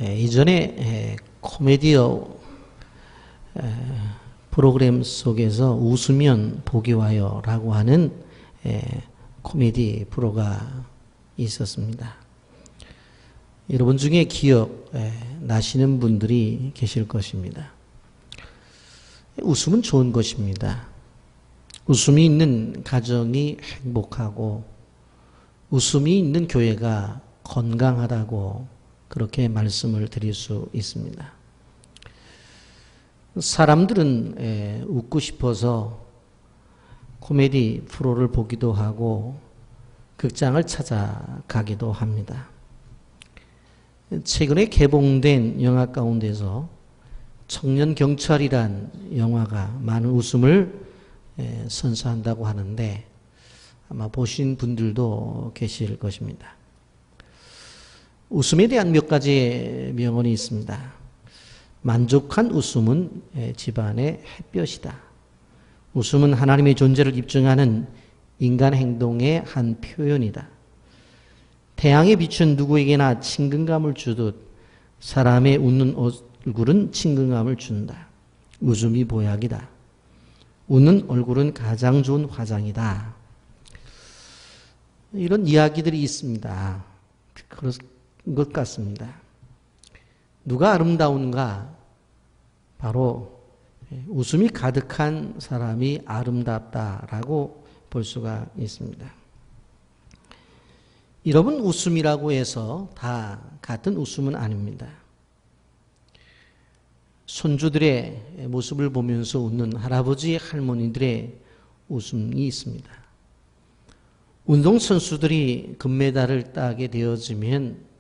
이전에 코미디어 프로그램 속에서 웃으면 복이 와요 라고 하는 코미디 프로가 있었습니다. 여러분 중에 기억 나시는 분들이 계실 것입니다. 웃음은 좋은 것입니다. 웃음이 있는 가정이 행복하고 웃음이 있는 교회가 건강하다고 그렇게 말씀을 드릴 수 있습니다. 사람들은 웃고 싶어서 코미디 프로를 보기도 하고 극장을 찾아가기도 합니다. 최근에 개봉된 영화 가운데서 청년경찰이란 영화가 많은 웃음을 선사한다고 하는데 아마 보신 분들도 계실 것입니다. 웃음에 대한 몇 가지 명언이 있습니다. 만족한 웃음은 집안의 햇볕이다. 웃음은 하나님의 존재를 입증하는 인간 행동의 한 표현이다. 태양에 비춘 누구에게나 친근감을 주듯 사람의 웃는 얼굴은 친근감을 준다. 웃음이 보약이다. 웃는 얼굴은 가장 좋은 화장이다. 이런 이야기들이 있습니다. 그런 것 같습니다. 누가 아름다운가? 바로 웃음이 가득한 사람이 아름답다라고 볼 수가 있습니다. 여러분, 웃음이라고 해서 다 같은 웃음은 아닙니다. 손주들의 모습을 보면서 웃는 할아버지, 할머니들의 웃음이 있습니다. 운동선수들이 금메달을 따게 되어지면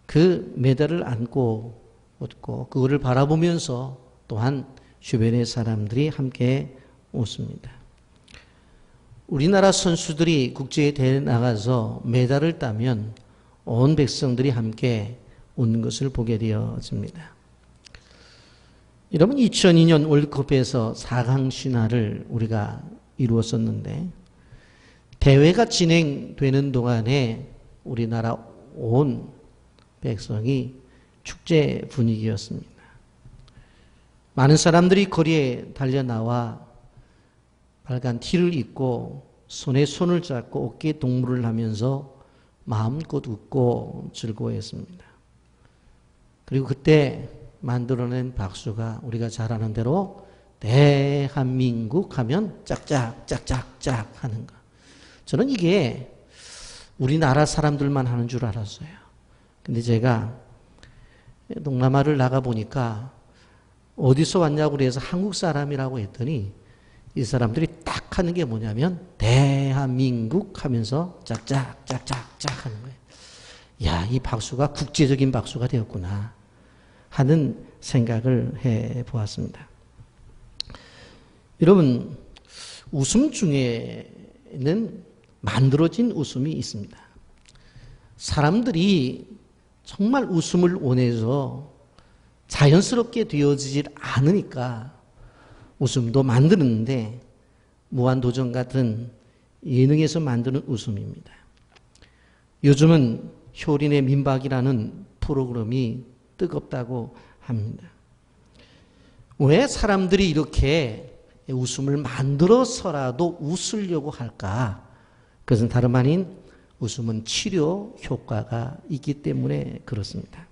그 메달을 안고 웃고 그거를 바라보면서 또한 주변의 사람들이 함께 웃습니다. 우리나라 선수들이 국제대회에 나가서 메달을 따면 온 백성들이 함께 웃는 것을 보게 되어집니다. 여러분, 2002년 월드컵에서 4강 신화를 우리가 이루었었는데 대회가 진행되는 동안에 우리나라 온 백성이 축제 분위기였습니다. 많은 사람들이 거리에 달려나와 빨간 티를 입고 손에 손을 잡고 어깨에 동무를 하면서 마음껏 웃고 즐거워했습니다. 그리고 그때 만들어낸 박수가 우리가 잘 아는 대로 대한민국 하면 짝짝 짝짝짝 하는 거. 저는 이게 우리나라 사람들만 하는 줄 알았어요. 근데 제가 동남아를 나가보니까 어디서 왔냐고 그래서 한국 사람이라고 했더니 이 사람들이 딱 하는 게 뭐냐면 대한민국 하면서 짝짝 짝짝짝 하는 거예요. 야, 이 박수가 국제적인 박수가 되었구나 하는 생각을 해보았습니다. 여러분, 웃음 중에는 만들어진 웃음이 있습니다. 사람들이 정말 웃음을 원해서 자연스럽게 되어지질 않으니까 웃음도 만드는데 무한도전 같은 예능에서 만드는 웃음입니다. 요즘은 효린의 민박이라는 프로그램이 뜨겁다고 합니다. 왜 사람들이 이렇게 웃음을 만들어서라도 웃으려고 할까? 그것은 다름 아닌 웃음은 치료 효과가 있기 때문에 그렇습니다.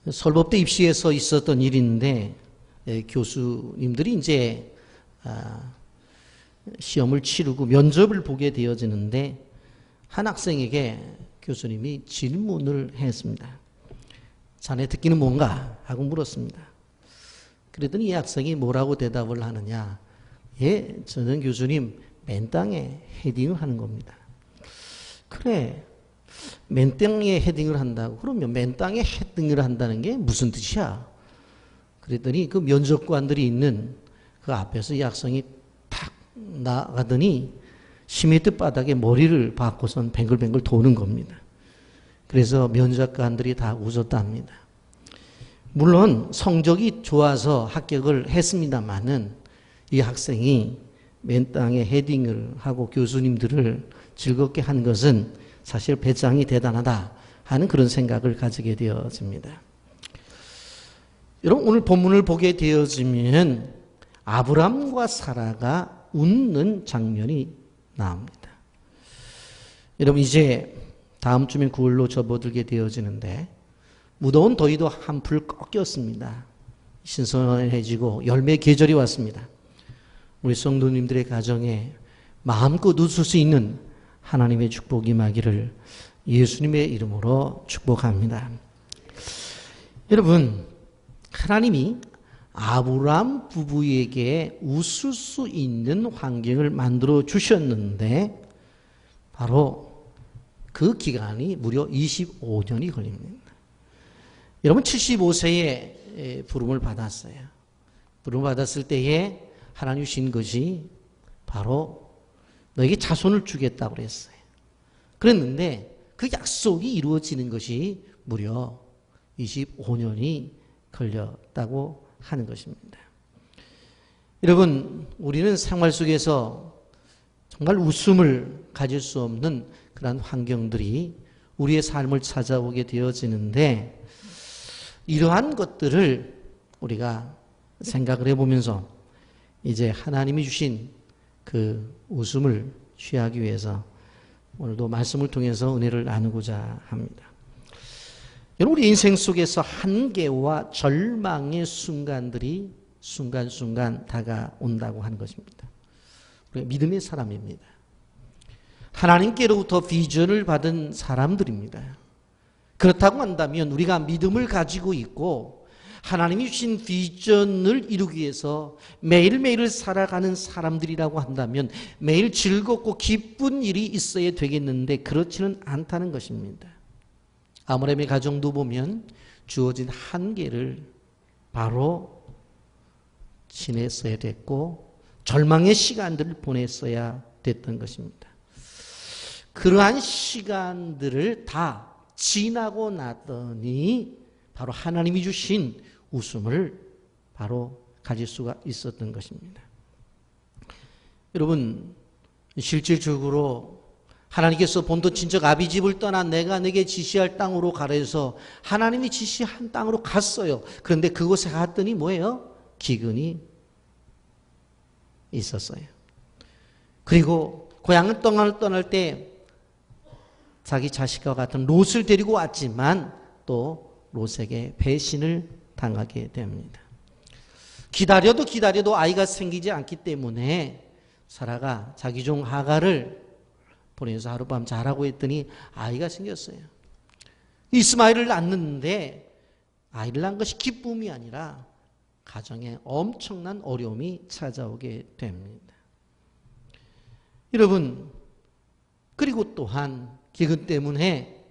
설법대 입시에서 있었던 일인데 교수님들이 이제 시험을 치르고 면접을 보게 되어지는데 한 학생에게 교수님이 질문을 했습니다. 자네 특기는 뭔가? 하고 물었습니다. 그랬더니 이 학생이 뭐라고 대답을 하느냐? 예, 저는 교수님 맨 땅에 헤딩을 하는 겁니다. 그래, 맨 땅에 헤딩을 한다고? 그러면 맨 땅에 헤딩을 한다는 게 무슨 뜻이야? 그랬더니 그 면접관들이 있는 그 앞에서 이 학생이 탁 나가더니 시멘트 바닥에 머리를 박고선 뱅글뱅글 도는 겁니다. 그래서 면접관들이 다 웃었답니다. 물론 성적이 좋아서 합격을 했습니다마는 이 학생이 맨 땅에 헤딩을 하고 교수님들을 즐겁게 한 것은 사실 배짱이 대단하다 하는 그런 생각을 가지게 되어집니다. 여러분, 오늘 본문을 보게 되어지면 아브람과 사라가 웃는 장면이 나옵니다. 여러분, 이제 다음 주면 9월로 접어들게 되어지는데 무더운 더위도 한풀 꺾였습니다. 신선해지고 열매 계절이 왔습니다. 우리 성도님들의 가정에 마음껏 웃을 수 있는 하나님의 축복이 임하기를 예수님의 이름으로 축복합니다. 여러분, 하나님이 아브람 부부에게 웃을 수 있는 환경을 만들어 주셨는데 바로 그 기간이 무려 25년이 걸립니다. 여러분, 75세에 부름을 받았어요. 부름을 받았을 때에 하나님 주신 것이 바로 너에게 자손을 주겠다고 그랬어요. 그랬는데 그 약속이 이루어지는 것이 무려 25년이 걸렸다고 하는 것입니다. 여러분, 우리는 생활 속에서 정말 웃음을 가질 수 없는 그런 환경들이 우리의 삶을 찾아오게 되어지는데 이러한 것들을 우리가 생각을 해보면서 이제 하나님이 주신 그 웃음을 취하기 위해서 오늘도 말씀을 통해서 은혜를 나누고자 합니다. 여러분, 우리 인생 속에서 한계와 절망의 순간들이 순간순간 다가온다고 하는 것입니다. 우리가 믿음의 사람입니다. 하나님께로부터 비전을 받은 사람들입니다. 그렇다고 한다면 우리가 믿음을 가지고 있고 하나님이 주신 비전을 이루기 위해서 매일매일 살아가는 사람들이라고 한다면 매일 즐겁고 기쁜 일이 있어야 되겠는데 그렇지는 않다는 것입니다. 아브라함의 가정도 보면 주어진 한계를 바로 지냈어야 됐고 절망의 시간들을 보냈어야 됐던 것입니다. 그러한 시간들을 다 지나고 나더니 바로 하나님이 주신 웃음을 바로 가질 수가 있었던 것입니다. 여러분, 실질적으로 하나님께서 본토 친척 아비집을 떠나 내가 내게 지시할 땅으로 가라 해서 하나님이 지시한 땅으로 갔어요. 그런데 그곳에 갔더니 뭐예요? 기근이 있었어요. 그리고 고향을 떠날 때 자기 자식과 같은 롯을 데리고 왔지만 또 롯에게 배신을 당하게 됩니다. 기다려도 아이가 생기지 않기 때문에 사라가 자기 종 하갈을 보내서 하룻밤 자라고 했더니 아이가 생겼어요. 이스마엘을 낳는데 아이를 낳은 것이 기쁨이 아니라 가정에 엄청난 어려움이 찾아오게 됩니다. 여러분, 그리고 또한 기근 때문에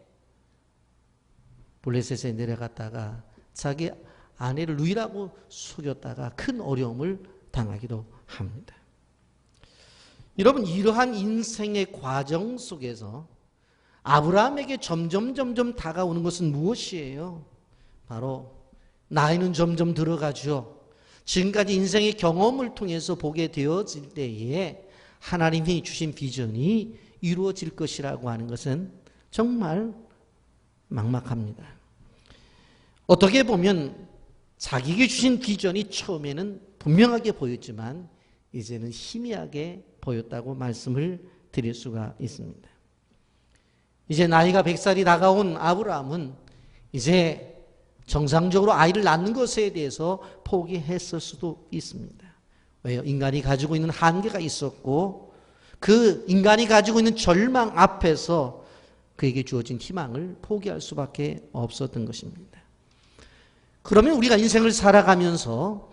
블레셋에 내려갔다가 자기 아내를 루이라고 속였다가 큰 어려움을 당하기도 합니다. 여러분, 이러한 인생의 과정 속에서 아브라함에게 점점 다가오는 것은 무엇이에요? 바로 나이는 점점 들어가죠. 지금까지 인생의 경험을 통해서 보게 되어질 때에 하나님이 주신 비전이 이루어질 것이라고 하는 것은 정말 막막합니다. 어떻게 보면 자기에게 주신 비전이 처음에는 분명하게 보였지만 이제는 희미하게 보였다고 말씀을 드릴 수가 있습니다. 이제 나이가 100살이 다가온 아브라함은 이제 정상적으로 아이를 낳는 것에 대해서 포기했을 수도 있습니다. 왜요? 인간이 가지고 있는 한계가 있었고 그 인간이 가지고 있는 절망 앞에서 그에게 주어진 희망을 포기할 수밖에 없었던 것입니다. 그러면 우리가 인생을 살아가면서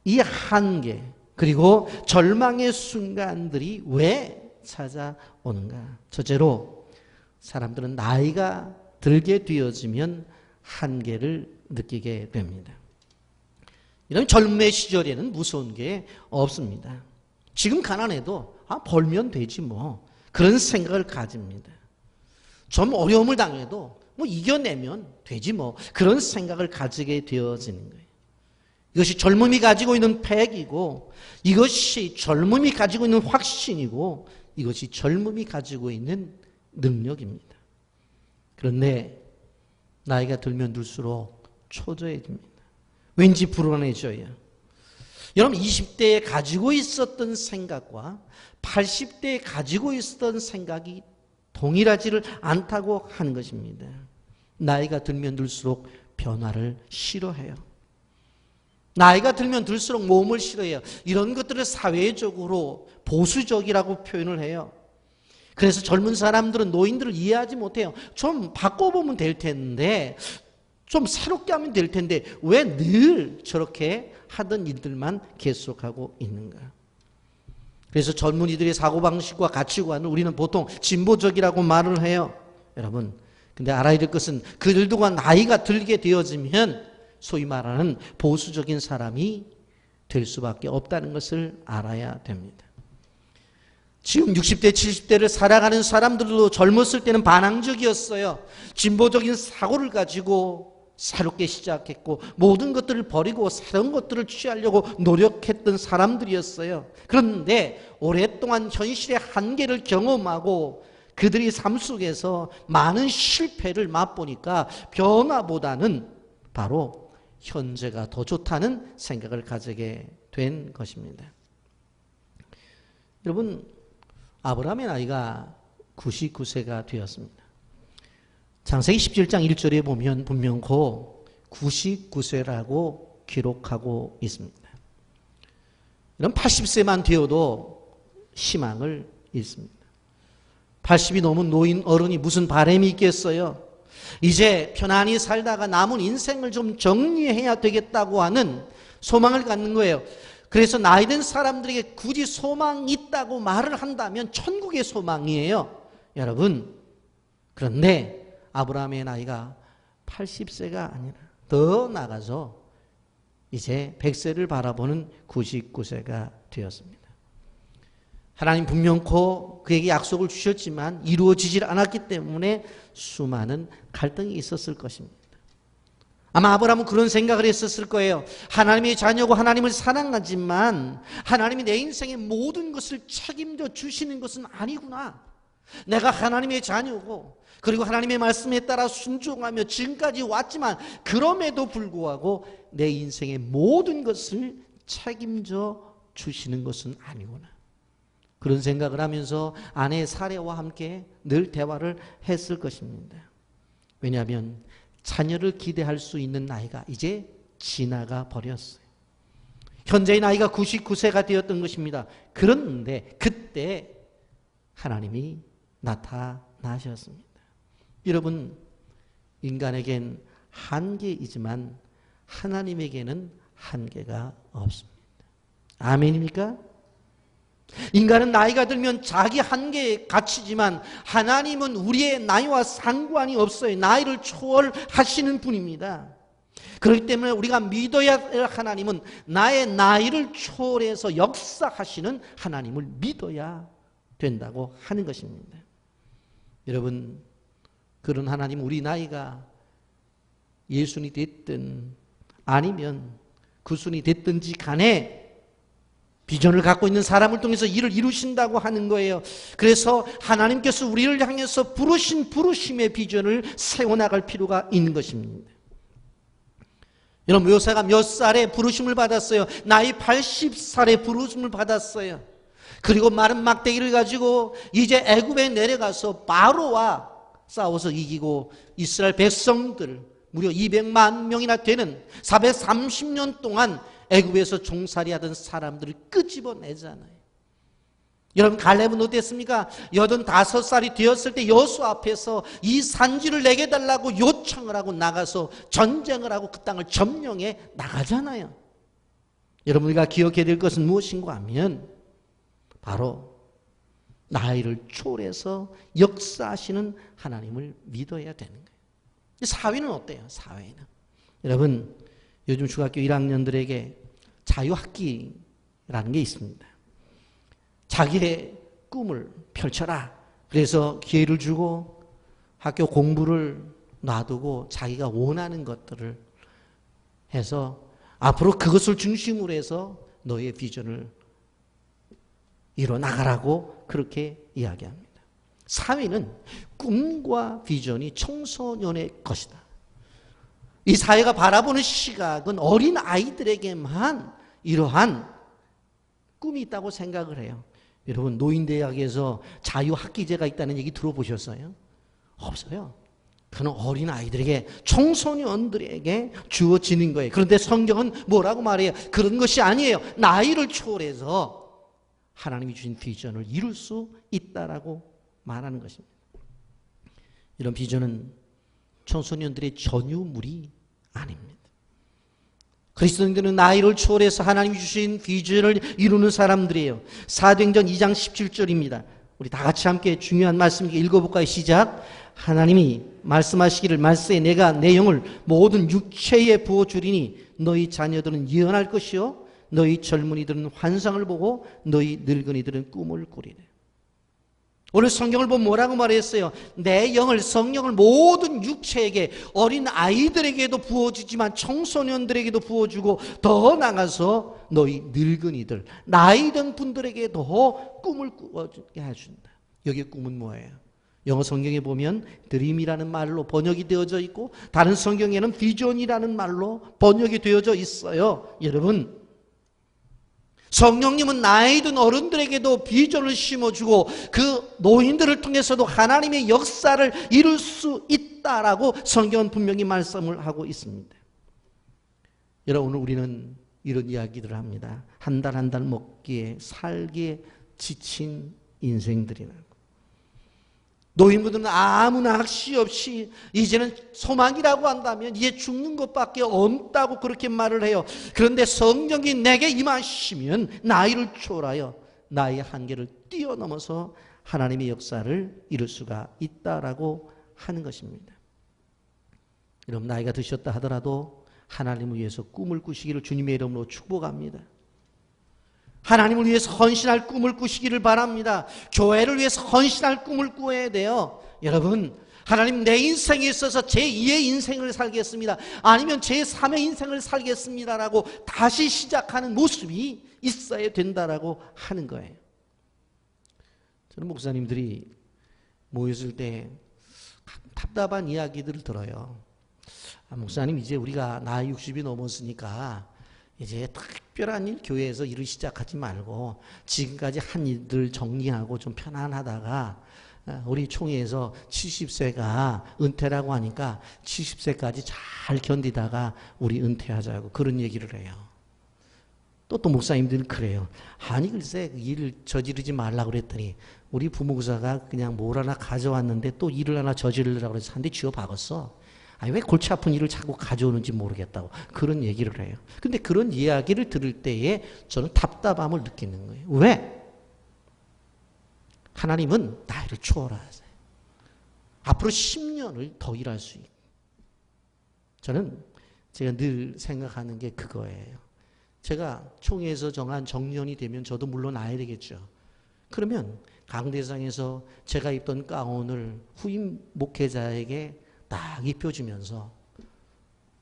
이 한계 그리고 절망의 순간들이 왜 찾아오는가? 첫째로 사람들은 나이가 들게 되어지면 한계를 느끼게 됩니다. 이런 젊음의 시절에는 무서운 게 없습니다. 지금 가난해도 벌면 되지 뭐 그런 생각을 가집니다. 좀 어려움을 당해도 뭐 이겨내면 되지 뭐 그런 생각을 가지게 되어지는 거예요. 이것이 젊음이 가지고 있는 패기고 이것이 젊음이 가지고 있는 확신이고 이것이 젊음이 가지고 있는 능력입니다. 그런데 나이가 들면 들수록 초조해집니다. 왠지 불안해져요. 여러분 20대에 가지고 있었던 생각과 80대에 가지고 있었던 생각이 동일하지를 않다고 하는 것입니다. 나이가 들면 들수록 변화를 싫어해요. 나이가 들면 들수록 모험을 싫어해요. 이런 것들을 사회적으로 보수적이라고 표현을 해요. 그래서 젊은 사람들은 노인들을 이해하지 못해요. 좀 바꿔보면 될 텐데, 좀 새롭게 하면 될 텐데 왜 늘 저렇게 하던 일들만 계속하고 있는가? 그래서 젊은이들의 사고방식과 가치관을 우리는 보통 진보적이라고 말을 해요. 여러분, 근데 알아야 될 것은 그들도가 나이가 들게 되어지면 소위 말하는 보수적인 사람이 될 수밖에 없다는 것을 알아야 됩니다. 지금 60대, 70대를 살아가는 사람들도 젊었을 때는 반항적이었어요. 진보적인 사고를 가지고 새롭게 시작했고 모든 것들을 버리고 새로운 것들을 취하려고 노력했던 사람들이었어요. 그런데 오랫동안 현실의 한계를 경험하고 그들이 삶 속에서 많은 실패를 맛보니까 변화보다는 바로 현재가 더 좋다는 생각을 가지게 된 것입니다. 여러분, 아브라함의 나이가 99세가 되었습니다. 창세기 17장 1절에 보면 분명코 99세라고 기록하고 있습니다. 이런 80세만 되어도 희망을 잃습니다. 80이 넘은 노인 어른이 무슨 바람이 있겠어요? 이제 편안히 살다가 남은 인생을 좀 정리해야 되겠다고 하는 소망을 갖는 거예요. 그래서 나이든 사람들에게 굳이 소망이 있다고 말을 한다면 천국의 소망이에요. 여러분, 그런데 아브라함의 나이가 80세가 아니라 더 나가서 이제 100세를 바라보는 99세가 되었습니다. 하나님 분명코 그에게 약속을 주셨지만 이루어지질 않았기 때문에 수많은 갈등이 있었을 것입니다. 아마 아브라함은 그런 생각을 했었을 거예요. 하나님의 자녀고 하나님을 사랑하지만 하나님이 내 인생의 모든 것을 책임져 주시는 것은 아니구나. 내가 하나님의 자녀고 그리고 하나님의 말씀에 따라 순종하며 지금까지 왔지만 그럼에도 불구하고 내 인생의 모든 것을 책임져 주시는 것은 아니구나. 그런 생각을 하면서 아내 사레와 함께 늘 대화를 했을 것입니다. 왜냐하면 자녀를 기대할 수 있는 나이가 이제 지나가 버렸어요. 현재의 나이가 99세가 되었던 것입니다. 그런데 그때 하나님이 나타나셨습니다. 여러분, 인간에겐 한계이지만 하나님에게는 한계가 없습니다. 아멘입니까? 인간은 나이가 들면 자기 한계에 갇히지만 하나님은 우리의 나이와 상관이 없어요. 나이를 초월하시는 분입니다. 그렇기 때문에 우리가 믿어야 할 하나님은 나의 나이를 초월해서 역사하시는 하나님을 믿어야 된다고 하는 것입니다. 여러분, 그런 하나님, 우리 나이가 예순이 됐든 아니면 구순이 됐든지 간에 비전을 갖고 있는 사람을 통해서 일을 이루신다고 하는 거예요. 그래서 하나님께서 우리를 향해서 부르신 부르심의 비전을 세워나갈 필요가 있는 것입니다. 여러분, 묘사가 몇 살에 부르심을 받았어요? 나이 80살에 부르심을 받았어요. 그리고 마른 막대기를 가지고 이제 애굽에 내려가서 바로와 싸워서 이기고 이스라엘 백성들 무려 200만 명이나 되는 430년 동안 애굽에서 종살이하던 사람들을 끄집어내잖아요. 여러분, 갈렙은 어땠습니까? 85살이 되었을 때 여수 앞에서 이 산지를 내게 달라고 요청을 하고 나가서 전쟁을 하고 그 땅을 점령해 나가잖아요. 여러분, 우리가 기억해야 될 것은 무엇인가 하면 바로 나이를 초월해서 역사하시는 하나님을 믿어야 되는 거예요. 사회는 어때요? 사회는 여러분, 요즘 중학교 1학년들에게 자유학기라는 게 있습니다. 자기의 꿈을 펼쳐라. 그래서 기회를 주고 학교 공부를 놔두고 자기가 원하는 것들을 해서 앞으로 그것을 중심으로 해서 너의 비전을 이뤄나가라고 그렇게 이야기합니다. 사회는 꿈과 비전이 청소년의 것이다. 이 사회가 바라보는 시각은 어린 아이들에게만 이러한 꿈이 있다고 생각을 해요. 여러분, 노인대학에서 자유학기제가 있다는 얘기 들어보셨어요? 없어요. 그는 어린 아이들에게, 청소년들에게 주어지는 거예요. 그런데 성경은 뭐라고 말해요? 그런 것이 아니에요. 나이를 초월해서 하나님이 주신 비전을 이룰 수 있다라고 말하는 것입니다. 이런 비전은 청소년들의 전유물이 아닙니다. 그리스도인들은 나이를 초월해서 하나님이 주신 비전을 이루는 사람들이에요. 사도행전 2장 17절입니다. 우리 다 같이 함께 중요한 말씀 읽어볼까요? 시작. 하나님이 말씀하시기를 말세에 내가 내 영을 모든 육체에 부어주리니 너희 자녀들은 예언할 것이요 너희 젊은이들은 환상을 보고 너희 늙은이들은 꿈을 꾸리래. 오늘 성경을 보면 뭐라고 말했어요? 내 영을, 성령을 모든 육체에게, 어린 아이들에게도 부어주지만 청소년들에게도 부어주고 더 나가서 너희 늙은이들, 나이 든 분들에게도 꿈을 꾸게 해준다. 여기에 꿈은 뭐예요? 영어 성경에 보면 드림이라는 말로 번역이 되어져 있고 다른 성경에는 비전이라는 말로 번역이 되어져 있어요. 여러분, 성령님은 나이 든 어른들에게도 비전을 심어주고 그 노인들을 통해서도 하나님의 역사를 이룰 수 있다라고 성경은 분명히 말씀을 하고 있습니다. 여러분, 오늘 우리는 이런 이야기들을 합니다. 한 달 한 달 먹기에 살기에 지친 인생들이라고. 노인분들은 아무나 학시 없이 이제는 소망이라고 한다면 이제 죽는 것밖에 없다고 그렇게 말을 해요. 그런데 성령이 내게 임하시면 나이를 초월하여 나의 한계를 뛰어넘어서 하나님의 역사를 이룰 수가 있다라고 하는 것입니다. 여러분, 나이가 드셨다 하더라도 하나님을 위해서 꿈을 꾸시기를 주님의 이름으로 축복합니다. 하나님을 위해서 헌신할 꿈을 꾸시기를 바랍니다. 교회를 위해서 헌신할 꿈을 꾸어야 돼요. 여러분, 하나님, 내 인생에 있어서 제2의 인생을 살겠습니다. 아니면 제3의 인생을 살겠습니다라고 다시 시작하는 모습이 있어야 된다라고 하는 거예요. 저는 목사님들이 모였을 때 답답한 이야기들을 들어요. 목사님, 이제 우리가 나이 60이 넘었으니까 이제 특별한 일 교회에서 일을 시작하지 말고 지금까지 한 일들 정리하고 좀 편안하다가 우리 총회에서 70세가 은퇴라고 하니까 70세까지 잘 견디다가 우리 은퇴하자고 그런 얘기를 해요. 또 목사님들은 그래요. 아니 글쎄 일을 저지르지 말라고 그랬더니 우리 부목사가 그냥 뭘 하나 가져왔는데 또 일을 하나 저지르려고 해서 한 대 쥐어 박았어. 아니 왜 골치 아픈 일을 자꾸 가져오는지 모르겠다고 그런 얘기를 해요. 근데 그런 이야기를 들을 때에 저는 답답함을 느끼는 거예요. 왜? 하나님은 나이를 초월하세요. 앞으로 10년을 더 일할 수 있고. 저는 제가 늘 생각하는 게 그거예요. 제가 총회에서 정한 정년이 되면 저도 물론 나야 되겠죠. 그러면 강대상에서 제가 입던 가운을 후임 목회자에게 딱 입혀주면서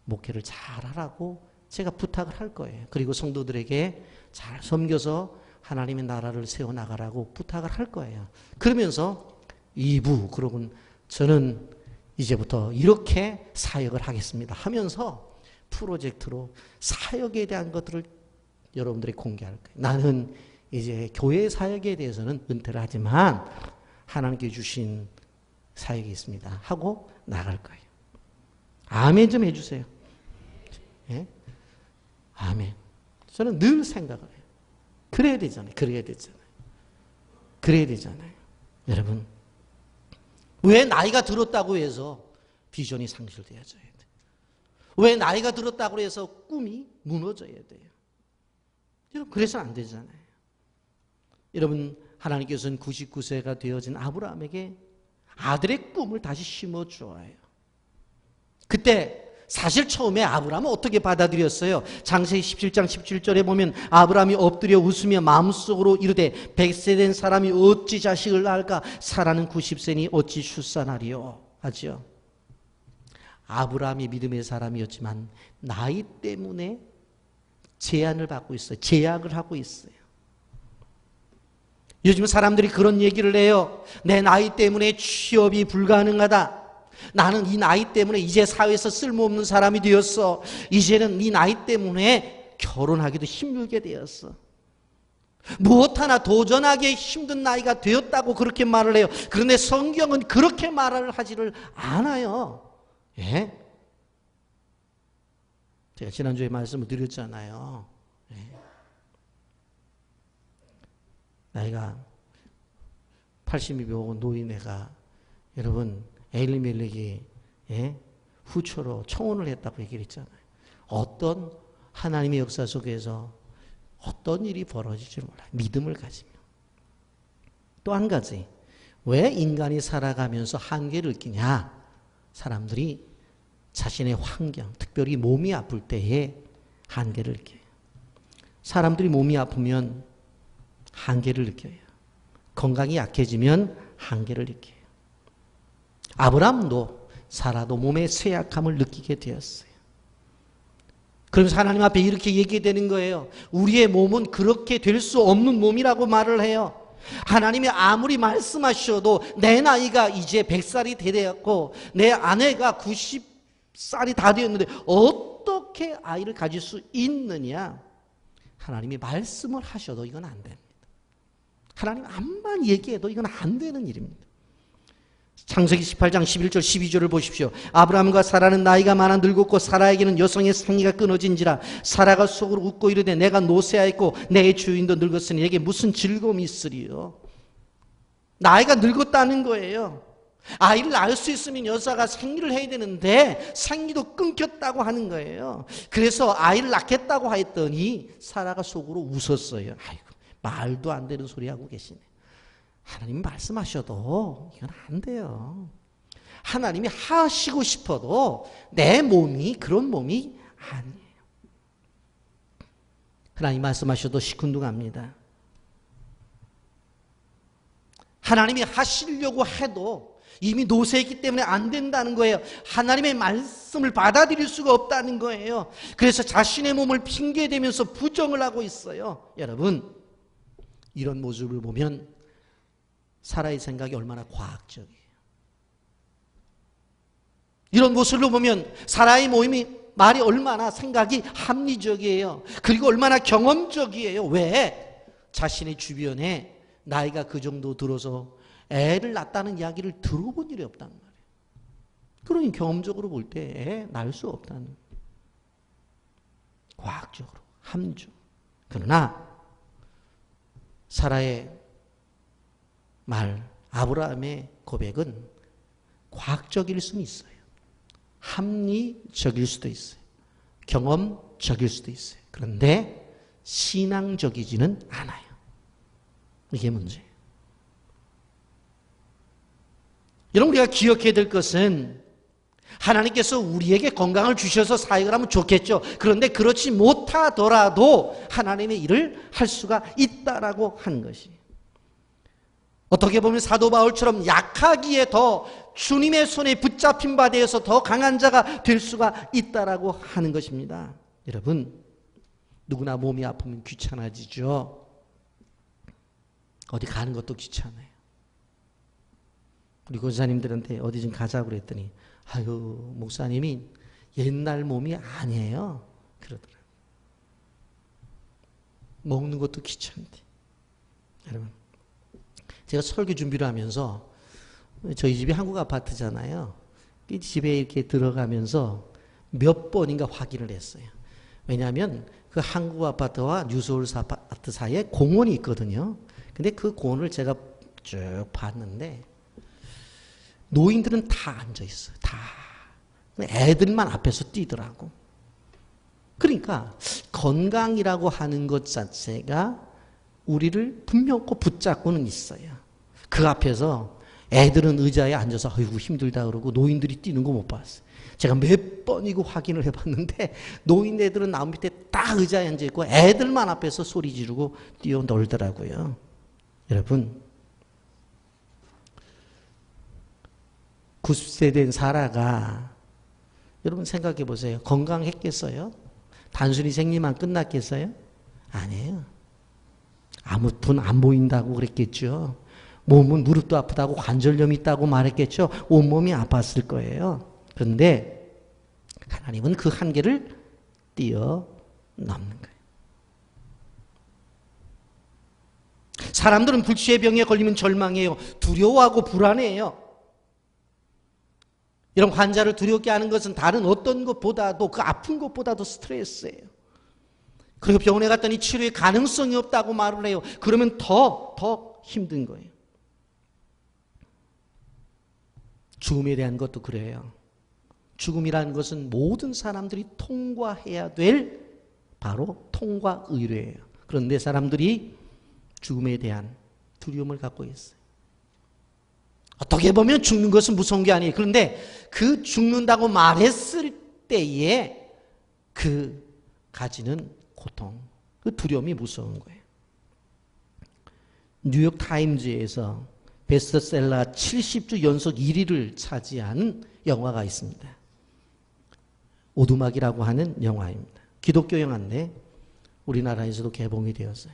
목회를 잘하라고 제가 부탁을 할 거예요. 그리고 성도들에게 잘 섬겨서 하나님의 나라를 세워나가라고 부탁을 할 거예요. 그러면서 2부, 그러고는 저는 이제부터 이렇게 사역을 하겠습니다 하면서 프로젝트로 사역에 대한 것들을 여러분들이 공개할 거예요. 나는 이제 교회 사역에 대해서는 은퇴를 하지만 하나님께 주신 사역이 있습니다 하고 나갈 거예요. 아멘 좀 해주세요. 예? 아멘. 저는 늘 생각을 해요. 그래야 되잖아요. 그래야 되잖아요. 그래야 되잖아요. 여러분, 왜 나이가 들었다고 해서 비전이 상실되어져야 돼요? 왜 나이가 들었다고 해서 꿈이 무너져야 돼요? 여러분, 그래서는 안 되잖아요. 여러분, 하나님께서는 99세가 되어진 아브라함에게 아들의 꿈을 다시 심어주어요. 그때 사실 처음에 아브라함은 어떻게 받아들였어요? 창세기 17장 17절에 보면 아브라함이 엎드려 웃으며 마음속으로 이르되 100세 된 사람이 어찌 자식을 낳을까? 사라는 90세니 어찌 출산하리요? 하죠. 아브라함이 믿음의 사람이었지만 나이 때문에 제한을 받고 있어요. 제약을 하고 있어요. 요즘 사람들이 그런 얘기를 해요. 내 나이 때문에 취업이 불가능하다. 나는 이 나이 때문에 이제 사회에서 쓸모없는 사람이 되었어. 이제는 이 나이 때문에 결혼하기도 힘들게 되었어. 무엇 하나 도전하기 힘든 나이가 되었다고 그렇게 말을 해요. 그런데 성경은 그렇게 말을 하지를 않아요. 예? 제가 지난주에 말씀을 드렸잖아요. 예. 나이가 80이 먹은 노인네가 여러분 엘리멜렉이 후초로 청혼을 했다고 얘기를 했잖아요. 어떤 하나님의 역사 속에서 어떤 일이 벌어질지 몰라요. 믿음을 가지면. 또 한 가지, 왜 인간이 살아가면서 한계를 느끼냐? 사람들이 자신의 환경, 특별히 몸이 아플 때에 한계를 느껴요. 사람들이 몸이 아프면 한계를 느껴요. 건강이 약해지면 한계를 느껴요. 아브라함도 사라도 몸의 쇠약함을 느끼게 되었어요. 그러면서 하나님 앞에 이렇게 얘기되는 거예요. 우리의 몸은 그렇게 될 수 없는 몸이라고 말을 해요. 하나님이 아무리 말씀하셔도 내 나이가 이제 100살이 되었고 내 아내가 90살이 다 되었는데 어떻게 아이를 가질 수 있느냐? 하나님이 말씀을 하셔도 이건 안 됩니다. 하나님 암만 얘기해도 이건 안 되는 일입니다. 창세기 18장 11절 12절을 보십시오. 아브라함과 사라는 나이가 많아 늙었고 사라에게는 여성의 생리가 끊어진지라 사라가 속으로 웃고 이르되 내가 노쇠하였고 내 주인도 늙었으니 내게 무슨 즐거움이 있으리요. 나이가 늙었다는 거예요. 아이를 낳을 수 있으면 여자가 생리를 해야 되는데 생리도 끊겼다고 하는 거예요. 그래서 아이를 낳겠다고 했더니 사라가 속으로 웃었어요. 아이고 말도 안 되는 소리 하고 계시네. 하나님이 말씀하셔도 이건 안 돼요. 하나님이 하시고 싶어도 내 몸이 그런 몸이 아니에요. 하나님 말씀하셔도 시큰둥합니다. 하나님이 하시려고 해도 이미 노쇠이기 때문에 안 된다는 거예요. 하나님의 말씀을 받아들일 수가 없다는 거예요. 그래서 자신의 몸을 핑계대면서 부정을 하고 있어요. 여러분, 이런 모습을 보면 사라의 생각이 얼마나 과학적이에요. 이런 모습을 보면 사라의 말이 얼마나 생각이 합리적이에요. 그리고 얼마나 경험적이에요. 왜? 자신의 주변에 나이가 그 정도 들어서 애를 낳았다는 이야기를 들어본 일이 없단 말이에요. 그러니 경험적으로 볼 때 애 낳을 수 없다는, 과학적으로, 합리적. 그러나 사라의 말, 아브라함의 고백은 과학적일 수는 있어요. 합리적일 수도 있어요. 경험적일 수도 있어요. 그런데 신앙적이지는 않아요. 이게 문제예요. 여러분, 우리가 기억해야 될 것은 하나님께서 우리에게 건강을 주셔서 사역을 하면 좋겠죠. 그런데 그렇지 못하더라도 하나님의 일을 할 수가 있다라고 하는 것이. 어떻게 보면 사도 바울처럼 약하기에 더 주님의 손에 붙잡힌 바 되어서 더 강한 자가 될 수가 있다라고 하는 것입니다. 여러분, 누구나 몸이 아프면 귀찮아지죠. 어디 가는 것도 귀찮아요. 우리 권사님들한테 어디 좀 가자고 그랬더니 아유, 목사님이 옛날 몸이 아니에요 그러더라고요. 먹는 것도 귀찮대. 여러분, 제가 설교 준비를 하면서 저희 집이 한국 아파트잖아요. 이 집에 이렇게 들어가면서 몇 번인가 확인을 했어요. 왜냐하면 그 한국 아파트와 뉴서울 아파트 사이에 공원이 있거든요. 근데 그 공원을 제가 쭉 봤는데 노인들은 다 앉아 있어요. 다. 애들만 앞에서 뛰더라고. 그러니까 건강이라고 하는 것 자체가 우리를 분명히 붙잡고는 있어요. 그 앞에서 애들은 의자에 앉아서 아이고 힘들다 그러고 노인들이 뛰는 거 못 봤어요. 제가 몇 번이고 확인을 해봤는데 노인네들은 나무 밑에 딱 의자에 앉아있고 애들만 앞에서 소리 지르고 뛰어놀더라고요. 여러분, 90세 된 사라가 여러분 생각해 보세요. 건강했겠어요? 단순히 생리만 끝났겠어요? 아니에요. 아무 분 안 보인다고 그랬겠죠. 몸은 무릎도 아프다고 관절염이 있다고 말했겠죠. 온몸이 아팠을 거예요. 그런데 하나님은 그 한계를 뛰어넘는 거예요. 사람들은 불치의 병에 걸리면 절망해요. 두려워하고 불안해해요. 이런 환자를 두렵게 하는 것은 다른 어떤 것보다도, 그 아픈 것보다도 스트레스예요. 그리고 병원에 갔더니 치료의 가능성이 없다고 말을 해요. 그러면 더 힘든 거예요. 죽음에 대한 것도 그래요. 죽음이라는 것은 모든 사람들이 통과해야 될 바로 통과 의례예요. 그런데 사람들이 죽음에 대한 두려움을 갖고 있어요. 어떻게 보면 죽는 것은 무서운 게 아니에요. 그런데 그 죽는다고 말했을 때에 그 가지는 고통, 그 두려움이 무서운 거예요. 뉴욕 타임즈에서 베스트셀러 70주 연속 1위를 차지한 영화가 있습니다. 오두막이라고 하는 영화입니다. 기독교 영화인데 우리나라에서도 개봉이 되었어요.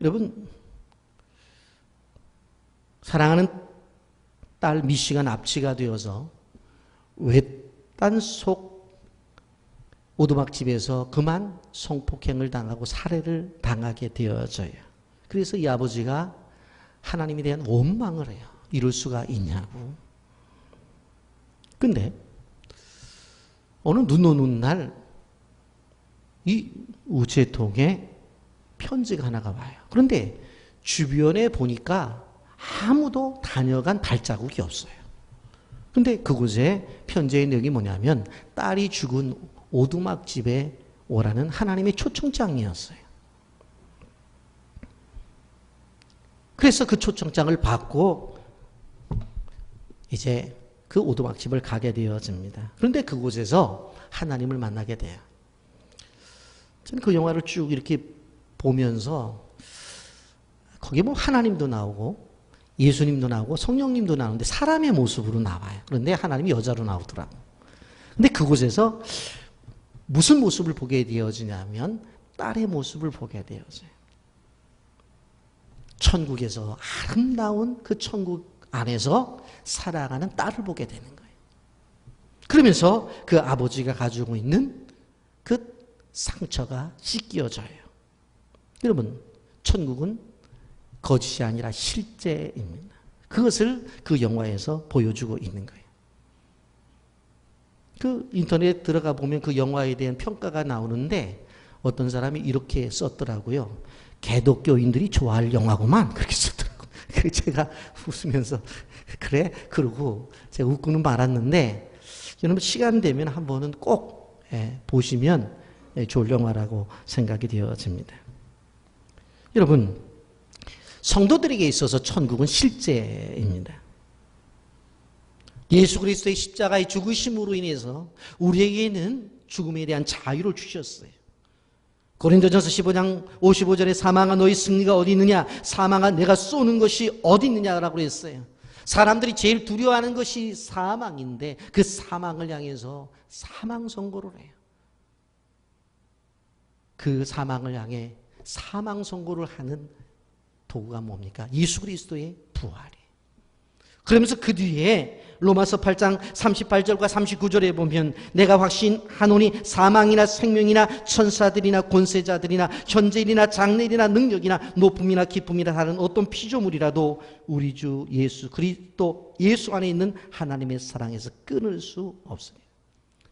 여러분, 사랑하는 딸 미씨가 납치가 되어서 외딴 속 오두막집에서 그만 성폭행을 당하고 살해를 당하게 되어져요. 그래서 이 아버지가 하나님에 대한 원망을 해요. 이럴 수가 있냐고. 근데 어느 눈 오는 날 이 우체통에 편지가 하나가 와요. 그런데 주변에 보니까 아무도 다녀간 발자국이 없어요. 근데 그곳에 편지의 내용이 뭐냐면 딸이 죽은 오두막집에 오라는 하나님의 초청장이었어요. 그래서 그 초청장을 받고 이제 그 오두막집을 가게 되어집니다. 그런데 그곳에서 하나님을 만나게 돼요. 저는 그 영화를 쭉 이렇게 보면서 거기에 뭐 하나님도 나오고 예수님도 나오고 성령님도 나오는데 사람의 모습으로 나와요. 그런데 하나님이 여자로 나오더라고요. 근데 그곳에서 무슨 모습을 보게 되어지냐면 딸의 모습을 보게 되어져요. 천국에서 아름다운 그 천국 안에서 살아가는 딸을 보게 되는 거예요. 그러면서 그 아버지가 가지고 있는 그 상처가 씻겨져요. 여러분, 천국은 거짓이 아니라 실제입니다. 그것을 그 영화에서 보여주고 있는 거예요. 그 인터넷에 들어가 보면 그 영화에 대한 평가가 나오는데 어떤 사람이 이렇게 썼더라고요. 개독교인들이 좋아할 영화구만. 그렇게 썼더라고요. 제가 웃으면서 그래? 그러고 제가 웃고는 말았는데 여러분 시간 되면 한 번은 꼭 보시면 좋을 영화라고 생각이 되어집니다. 여러분, 성도들에게 있어서 천국은 실제입니다. 예수 그리스도의 십자가의 죽으심으로 인해서 우리에게는 죽음에 대한 자유를 주셨어요. 고린도전서 15장 55절에 사망아 너희 승리가 어디 있느냐? 사망아 내가 쏘는 것이 어디 있느냐라고 했어요. 사람들이 제일 두려워하는 것이 사망인데 그 사망을 향해서 사망 선고를 해요. 그 사망을 향해 사망 선고를 하는 도구가 뭡니까? 예수 그리스도의 부활이에요. 그러면서 그 뒤에 로마서 8장 38절과 39절에 보면 내가 확신하노니 사망이나 생명이나 천사들이나 권세자들이나 현재일이나 장래일이나 능력이나 높음이나 기쁨이나 다른 어떤 피조물이라도 우리 주 예수 그리스도 예수 안에 있는 하나님의 사랑에서 끊을 수 없습니다.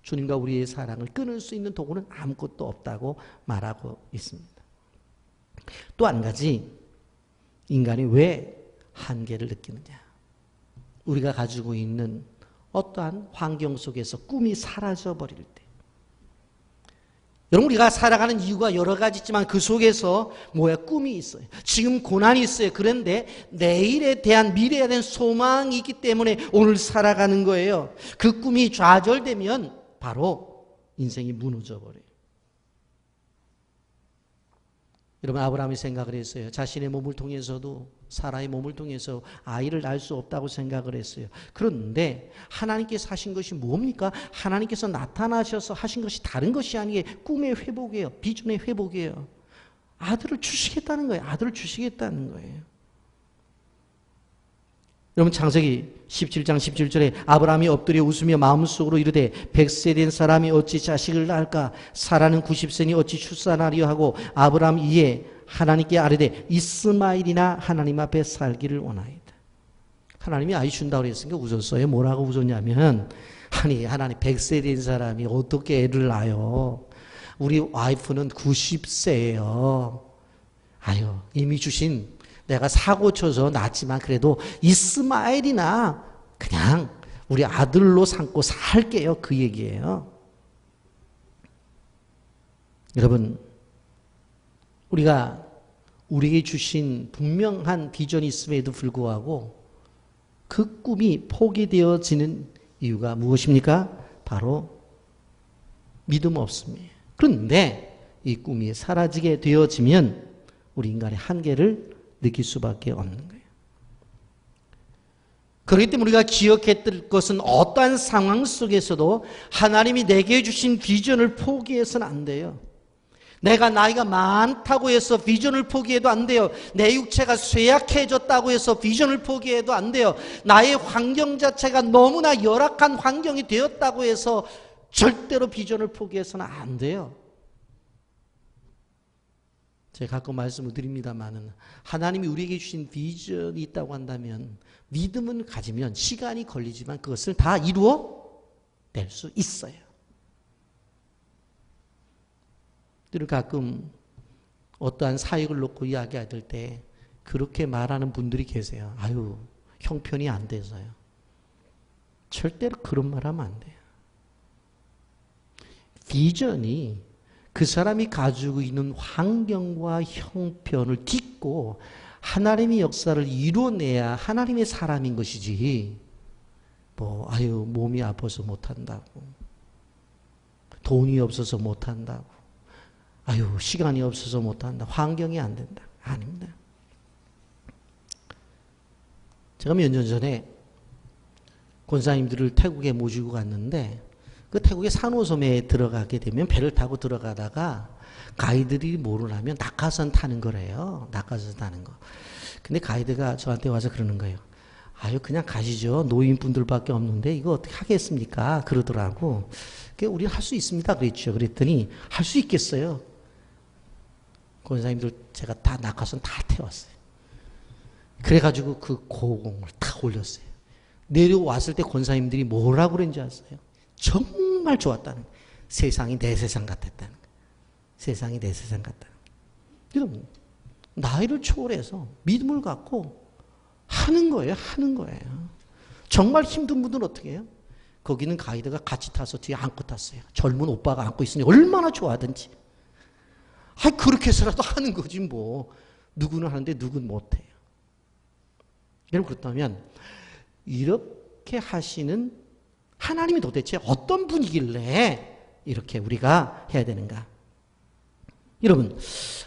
주님과 우리의 사랑을 끊을 수 있는 도구는 아무것도 없다고 말하고 있습니다. 또 한 가지, 인간이 왜 한계를 느끼느냐? 우리가 가지고 있는 어떠한 환경 속에서 꿈이 사라져버릴 때. 여러분, 우리가 살아가는 이유가 여러 가지 있지만 그 속에서 꿈이 있어요. 지금 고난이 있어요. 그런데 내일에 대한, 미래에 대한 소망이 있기 때문에 오늘 살아가는 거예요. 그 꿈이 좌절되면 바로 인생이 무너져버려요. 여러분, 아브라함이 생각을 했어요. 자신의 몸을 통해서도 사라의 몸을 통해서 아이를 낳을 수 없다고 생각을 했어요. 그런데 하나님께서 하신 것이 뭡니까? 하나님께서 나타나셔서 하신 것이 다른 것이 아니에요. 꿈의 회복이에요. 비전의 회복이에요. 아들을 주시겠다는 거예요. 아들을 주시겠다는 거예요. 여러분 창세기 17장 17절에 아브라함이 엎드려 웃으며 마음속으로 이르되 100세 된 사람이 어찌 자식을 낳을까? 사라는 90세니 어찌 출산하리요 하고 아브라함 이에 하나님께 아뢰되 이스마엘이나 하나님 앞에 살기를 원하이다. 하나님이 아이 준다고 그랬으니까 웃었어요. 뭐라고 웃었냐면 아니 하나님 100세 된 사람이 어떻게 애를 낳아요? 우리 와이프는 90세예요. 아유 이미 주신 내가 사고 쳐서 낳았지만 그래도 이스마엘이나 그냥 우리 아들로 삼고 살게요. 그 얘기예요. 여러분 우리가 우리에게 주신 분명한 비전이 있음에도 불구하고 그 꿈이 포기되어지는 이유가 무엇입니까? 바로 믿음 없음이에요. 그런데 이 꿈이 사라지게 되어지면 우리 인간의 한계를 느낄 수밖에 없는 거예요. 그렇기 때문에 우리가 기억해야 될 것은 어떠한 상황 속에서도 하나님이 내게 주신 비전을 포기해서는 안 돼요. 내가 나이가 많다고 해서 비전을 포기해도 안 돼요. 내 육체가 쇠약해졌다고 해서 비전을 포기해도 안 돼요. 나의 환경 자체가 너무나 열악한 환경이 되었다고 해서 절대로 비전을 포기해서는 안 돼요. 제가 가끔 말씀을 드립니다만 하나님이 우리에게 주신 비전이 있다고 한다면 믿음을 가지면 시간이 걸리지만 그것을 다 이루어낼 수 있어요. 그리고 가끔 어떠한 사역을 놓고 이야기할 때 그렇게 말하는 분들이 계세요. 아유 형편이 안 돼서요. 절대로 그런 말 하면 안 돼요. 비전이 그 사람이 가지고 있는 환경과 형편을 딛고 하나님의 역사를 이루어내야 하나님의 사람인 것이지 아유 몸이 아파서 못한다고 돈이 없어서 못한다고 아유 시간이 없어서 못한다 환경이 안 된다 아닙니다. 제가 몇 년 전에 권사님들을 태국에 모시고 갔는데 그 태국의 산호섬에 들어가게 되면 배를 타고 들어가다가 가이드들이 모르라면 낙하산 타는 거래요. 낙하산 타는 거. 근데 가이드가 저한테 와서 그러는 거예요. 아유 그냥 가시죠. 노인분들밖에 없는데 이거 어떻게 하겠습니까? 그러더라고. 우리 할 수 있습니다. 그랬죠. 그랬더니 할 수 있겠어요. 권사님들 제가 다 낙하산 다 태웠어요. 그래가지고 그 고공을 탁 올렸어요. 내려왔을 때 권사님들이 뭐라고 그랬는지 아세요? 정말 좋았다는 거예요. 세상이 내 세상 같았다는 거예요. 세상이 내 세상 같다는 거예요. 여러분 나이를 초월해서 믿음을 갖고 하는 거예요. 하는 거예요. 정말 힘든 분들은 어떻게 해요? 거기는 가이드가 같이 타서 뒤에 안고 탔어요. 젊은 오빠가 안고 있으니 얼마나 좋아하든지. 그렇게 해서라도 하는 거지 뭐. 누구는 하는데 누구는 못해요. 여러분 그렇다면 이렇게 하시는 하나님이 도대체 어떤 분이길래 이렇게 우리가 해야 되는가? 여러분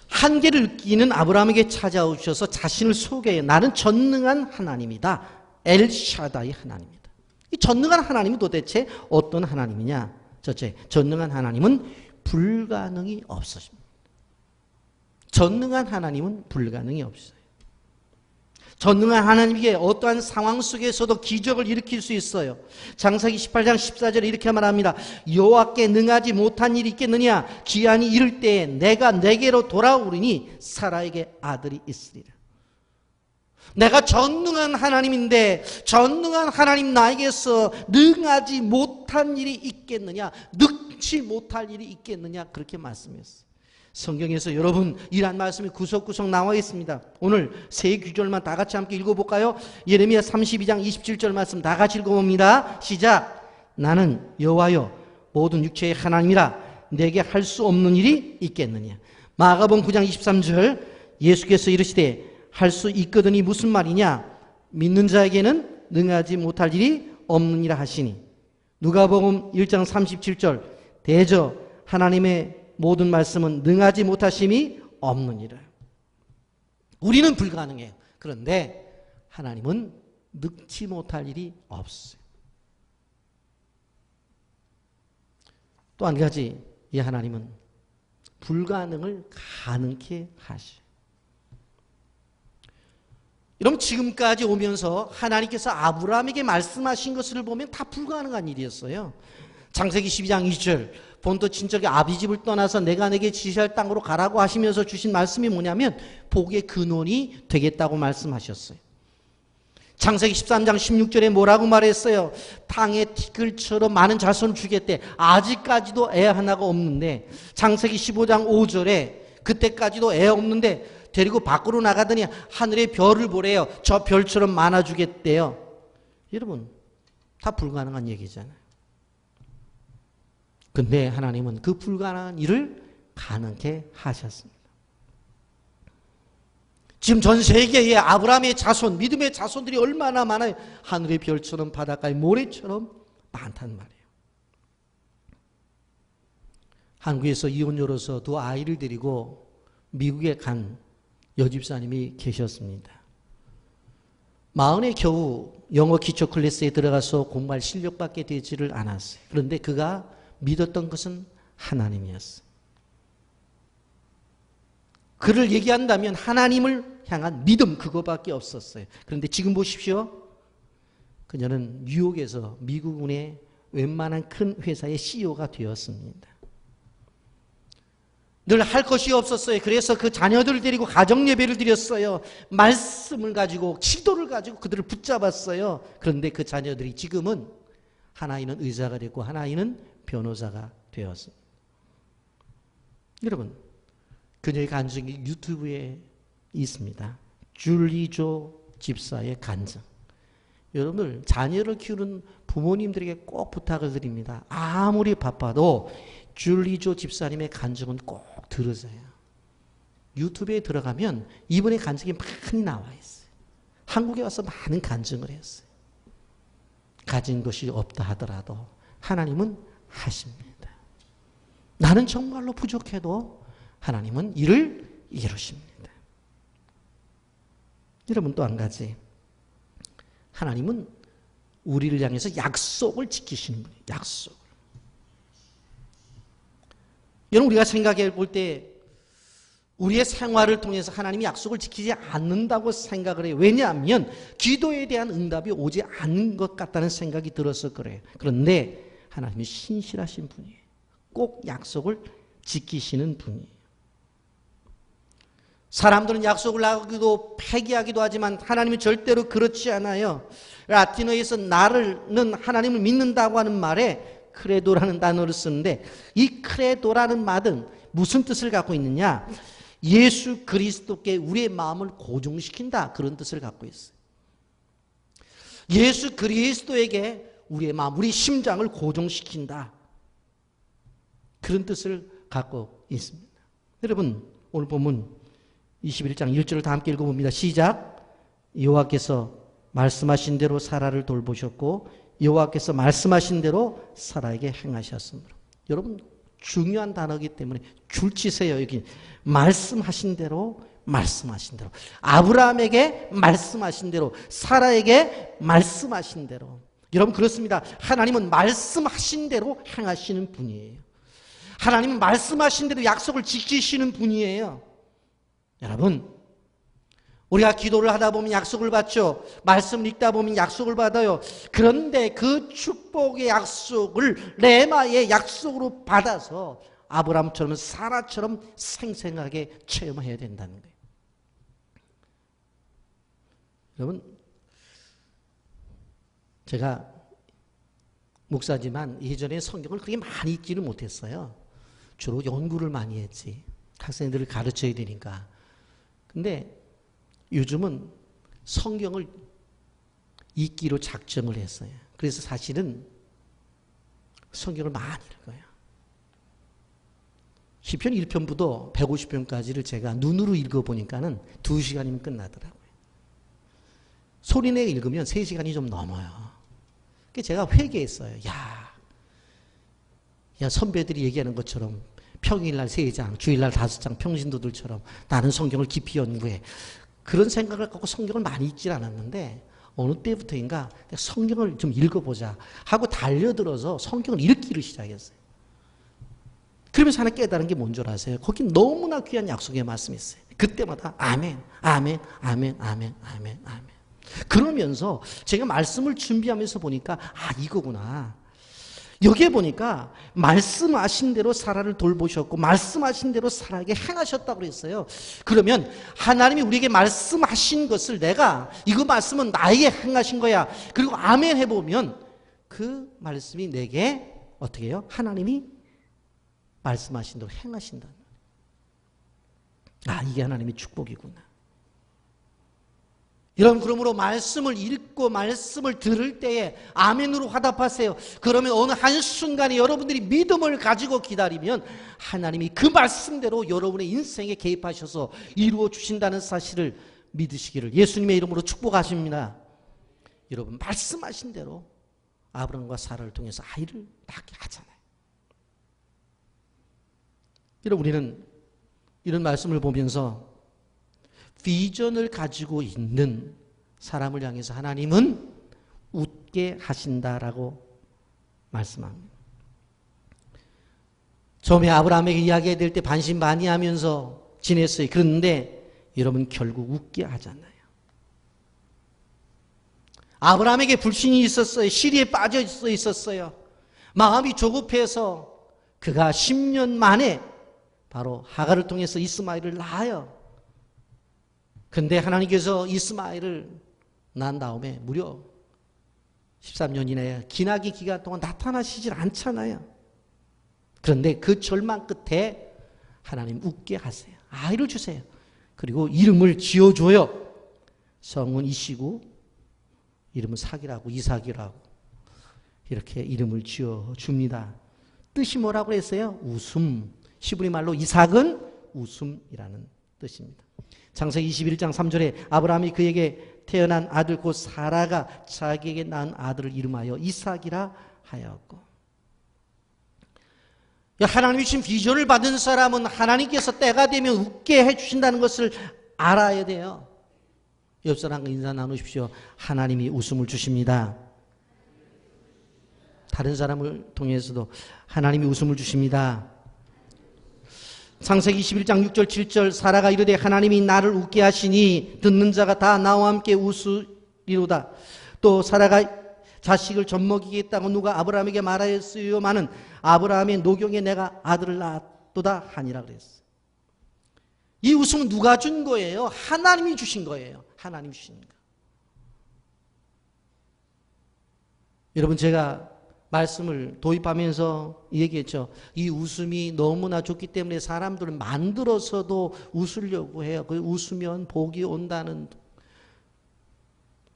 한계를 느끼는 아브라함에게 찾아오셔서 자신을 소개해 나는 전능한 하나님이다. 엘샤다이 하나님이다. 이 전능한 하나님이 도대체 어떤 하나님이냐? 첫째, 전능한 하나님은 불가능이 없으십니다. 전능한 하나님은 불가능이 없어요. 전능한 하나님께 어떠한 상황 속에서도 기적을 일으킬 수 있어요. 창세기 18장 14절에 이렇게 말합니다. 여호와께 능하지 못한 일이 있겠느냐? 기한이 이를 때에 내가 내게로 돌아오리니 사라에게 아들이 있으리라. 내가 전능한 하나님인데 전능한 하나님 나에게서 능하지 못한 일이 있겠느냐? 능치 못할 일이 있겠느냐? 그렇게 말씀했어요. 성경에서 여러분 이란 말씀이 구석구석 나와 있습니다. 오늘 세 구절만 다 같이 함께 읽어볼까요? 예레미야 32장 27절 말씀 다 같이 읽어봅니다. 시작. 나는 여호와여 모든 육체의 하나님이라 내게 할 수 없는 일이 있겠느냐. 마가복음 9장 23절 예수께서 이르시되 할 수 있거든이 무슨 말이냐. 믿는 자에게는 능하지 못할 일이 없느니라 하시니. 누가복음 1장 37절 대저 하나님의 모든 말씀은 능하지 못하심이 없느니라. 우리는 불가능해요. 그런데 하나님은 능치 못할 일이 없어요. 또 한 가지 이 하나님은 불가능을 가능케 하셔요. 여러분 지금까지 오면서 하나님께서 아브라함에게 말씀하신 것을 보면 다 불가능한 일이었어요. 창세기 12장 2절 본토 친척의 아비집을 떠나서 내가 내게 지시할 땅으로 가라고 하시면서 주신 말씀이 뭐냐면 복의 근원이 되겠다고 말씀하셨어요. 창세기 13장 16절에 뭐라고 말했어요? 땅의 티끌처럼 많은 자손을 주겠대. 아직까지도 애 하나가 없는데 창세기 15장 5절에 그때까지도 애 없는데 데리고 밖으로 나가더니 하늘의 별을 보래요. 저 별처럼 많아주겠대요. 여러분 다 불가능한 얘기잖아요. 근데 하나님은 그 불가능한 일을 가능케 하셨습니다. 지금 전 세계에 아브라함의 자손, 믿음의 자손들이 얼마나 많아요. 하늘의 별처럼 바닷가의 모래처럼 많단 말이에요. 한국에서 이혼 열어서 두 아이를 데리고 미국에 간 여집사님이 계셨습니다. 40에 겨우 영어 기초 클래스에 들어가서 공부할 실력밖에 되지를 않았어요. 그런데 그가 믿었던 것은 하나님이었어요. 그를 얘기한다면 하나님을 향한 믿음 그거밖에 없었어요. 그런데 지금 보십시오. 그녀는 뉴욕에서 미국의 웬만한 큰 회사의 CEO가 되었습니다. 늘 할 것이 없었어요. 그래서 그 자녀들을 데리고 가정예배를 드렸어요. 말씀을 가지고 기도를 가지고 그들을 붙잡았어요. 그런데 그 자녀들이 지금은 하나이는 의사가 됐고 하나이는 변호사가 되었습니다. 여러분 그녀의 간증이 유튜브에 있습니다. 줄리조 집사의 간증. 여러분들 자녀를 키우는 부모님들에게 꼭 부탁을 드립니다. 아무리 바빠도 줄리조 집사님의 간증은 꼭 들으세요. 유튜브에 들어가면 이분의 간증이 많이 나와 있어요. 한국에 와서 많은 간증을 했어요. 가진 것이 없다 하더라도 하나님은 하십니다. 나는 정말로 부족해도 하나님은 일을 이루십니다. 여러분 또 한 가지, 하나님은 우리를 향해서 약속을 지키시는 분이에요. 약속을. 여러분 우리가 생각해 볼 때 우리의 생활을 통해서 하나님이 약속을 지키지 않는다고 생각을 해요. 왜냐하면 기도에 대한 응답이 오지 않는 것 같다는 생각이 들어서 그래요. 그런데 하나님이 신실하신 분이에요. 꼭 약속을 지키시는 분이에요. 사람들은 약속을 하기도 폐기하기도 하지만 하나님은 절대로 그렇지 않아요. 라틴어에서 나는 하나님을 믿는다고 하는 말에 크레도라는 단어를 쓰는데 이 크레도라는 말은 무슨 뜻을 갖고 있느냐? 예수 그리스도께 우리의 마음을 고정시킨다, 그런 뜻을 갖고 있어요. 예수 그리스도에게 우리의 마음, 우리 심장을 고정시킨다, 그런 뜻을 갖고 있습니다. 여러분 오늘 본문 21장 1절을 다 함께 읽어봅니다. 시작. 여호와께서 말씀하신 대로 사라를 돌보셨고 여호와께서 말씀하신 대로 사라에게 행하셨으므로. 여러분 중요한 단어이기 때문에 줄치세요. 여기 말씀하신 대로, 말씀하신 대로, 아브라함에게 말씀하신 대로, 사라에게 말씀하신 대로. 여러분 그렇습니다. 하나님은 말씀하신 대로 행하시는 분이에요. 하나님은 말씀하신 대로 약속을 지키시는 분이에요. 여러분 우리가 기도를 하다 보면 약속을 받죠. 말씀을 읽다 보면 약속을 받아요. 그런데 그 축복의 약속을 레마의 약속으로 받아서 아브라함처럼 사라처럼 생생하게 체험해야 된다는 거예요. 여러분 제가 목사지만 예전에 성경을 그렇게 많이 읽지는 못했어요. 주로 연구를 많이 했지. 학생들을 가르쳐야 되니까. 근데 요즘은 성경을 읽기로 작정을 했어요. 그래서 사실은 성경을 많이 읽어요. 시편 1편부터 150편까지를 제가 눈으로 읽어보니까는 2시간이면 끝나더라고요. 소리내 읽으면 3시간이 좀 넘어요. 그래서 제가 회개했어요. 야 선배들이 얘기하는 것처럼 평일날 3장, 주일날 5장, 평신도들처럼 나는 성경을 깊이 연구해. 그런 생각을 갖고 성경을 많이 읽질 않았는데 어느 때부터인가 성경을 좀 읽어보자 하고 달려들어서 성경을 읽기를 시작했어요. 그러면서 하나 깨달은 게 뭔 줄 아세요? 거기 너무나 귀한 약속의 말씀이 있어요. 그때마다 아멘, 아멘, 아멘, 아멘, 아멘, 아멘. 그러면서 제가 말씀을 준비하면서 보니까 이거구나. 여기에 보니까 말씀하신 대로 사라를 돌보셨고 말씀하신 대로 사라에게 행하셨다고 그랬어요. 그러면 하나님이 우리에게 말씀하신 것을 내가 이거 말씀은 나에게 행하신 거야. 그리고 아멘 해보면 그 말씀이 내게 어떻게 해요? 하나님이 말씀하신 대로 행하신다. 이게 하나님의 축복이구나. 여러분, 그러므로 말씀을 읽고 말씀을 들을 때에 아멘으로 화답하세요. 그러면 어느 한순간에 여러분들이 믿음을 가지고 기다리면 하나님이 그 말씀대로 여러분의 인생에 개입하셔서 이루어 주신다는 사실을 믿으시기를 예수님의 이름으로 축복하십니다. 여러분, 말씀하신 대로 아브라함과 사라를 통해서 아이를 낳게 하잖아요. 여러분, 우리는 이런 말씀을 보면서 비전을 가지고 있는 사람을 향해서 하나님은 웃게 하신다라고 말씀합니다. 처음에 아브라함에게 이야기해야 될 때 반신반의하면서 지냈어요. 그런데 여러분 결국 웃게 하잖아요. 아브라함에게 불신이 있었어요. 시리에 빠져 있었어요. 마음이 조급해서 그가 10년 만에 바로 하갈을 통해서 이스마엘을 낳아요. 근데 하나님께서 이스마엘을 낳은 다음에 무려 13년 이내에 기나긴 기간 동안 나타나시질 않잖아요. 그런데 그 절망 끝에 하나님 웃게 하세요. 아이를 주세요. 그리고 이름을 지어줘요. 성은 이시고 이름은 사기라고 이삭이라고 이렇게 이름을 지어줍니다. 뜻이 뭐라고 했어요? 웃음. 시브리 말로 이삭은 웃음이라는 뜻입니다. 창세기 21장 3절에 아브라함이 그에게 태어난 아들 곧 사라가 자기에게 낳은 아들을 이름하여 이삭이라 하였고, 하나님이 주신 비전을 받은 사람은 하나님께서 때가 되면 웃게 해주신다는 것을 알아야 돼요. 옆 사람과 인사 나누십시오. 하나님이 웃음을 주십니다. 다른 사람을 통해서도 하나님이 웃음을 주십니다. 창세기 21장 6절 7절 사라가 이르되 하나님이 나를 웃게 하시니 듣는 자가 다 나와 함께 웃으리로다. 또 사라가 자식을 젖먹이겠다고 누가 아브라함에게 말하였으요마는 아브라함의 노경에 내가 아들을 낳았도다 하니라 그랬어요. 이 웃음은 누가 준 거예요? 하나님이 주신 거예요. 하나님이 주신 거. 여러분, 제가 말씀을 도입하면서 얘기했죠. 이 웃음이 너무나 좋기 때문에 사람들은 만들어서도 웃으려고 해요. 그 웃으면 복이 온다는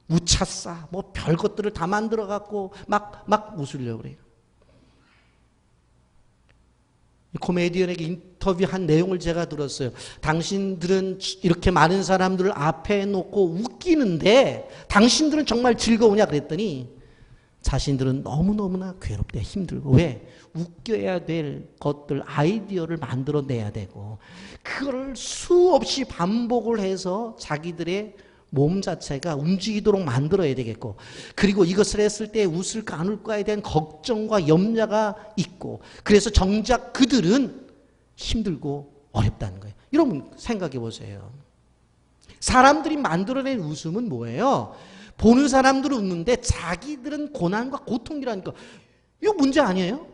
우차싸 뭐 별것들을 다 만들어 갖고 막 웃으려고 그래요. 코미디언에게 인터뷰한 내용을 제가 들었어요. 당신들은 이렇게 많은 사람들을 앞에 놓고 웃기는데 당신들은 정말 즐거우냐 그랬더니 자신들은 너무너무나 괴롭대 힘들고. 왜? 웃겨야 될 것들 아이디어를 만들어내야 되고 그걸 수없이 반복을 해서 자기들의 몸 자체가 움직이도록 만들어야 되겠고, 그리고 이것을 했을 때 웃을까 안 웃을까에 대한 걱정과 염려가 있고, 그래서 정작 그들은 힘들고 어렵다는 거예요. 여러분 생각해 보세요. 사람들이 만들어낸 웃음은 뭐예요? 보는 사람들은 웃는데 자기들은 고난과 고통이라니까. 이거 문제 아니에요?